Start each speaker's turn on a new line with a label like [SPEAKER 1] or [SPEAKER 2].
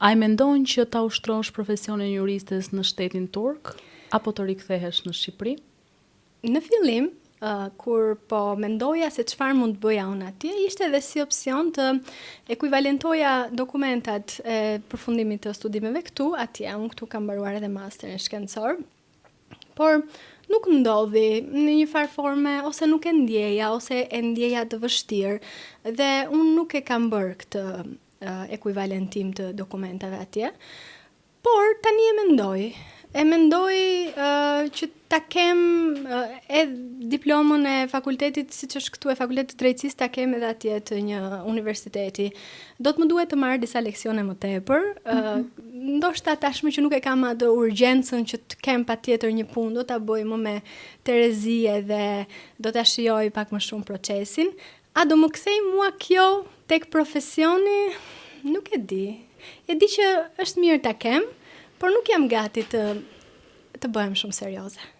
[SPEAKER 1] A i mendon që ta ushtrosh profesionin juristes në shtetin turk, apo të rikthehesh në Shqipëri?
[SPEAKER 2] Në fillim, kur po mendoja se çfarë mund të bëja unë atje, ishte edhe si opsion të ekuivalentoja dokumentat e përfundimit të studimeve këtu, atje. Unë këtu kam mbaruar edhe masterin shkencor, por nuk ndodhi në një farë forme, ose nuk e ndjeja, ose e ndjeja të vështirë, dhe unë nuk e kam bërë këtë ekuivalentim të dokumentave atje, por tani e mendoj që ta kem e diplomën e fakultetit, siç është këtu e fakultetit drejtësisë, ta kem edhe atje të një universiteti. Do të më duhet të marr disa leksione më tepër, ndoshta tashmë që nuk e kam atë urgjencën që të kem patjetër një punë, do ta bëj më me terezie dhe do ta shijoj pak më shumë procesin. A do më kthej mua kjo tek profesioni? Nuk e di. E di që është mirë ta kem, por nuk jam gati të bëhem shumë serioze.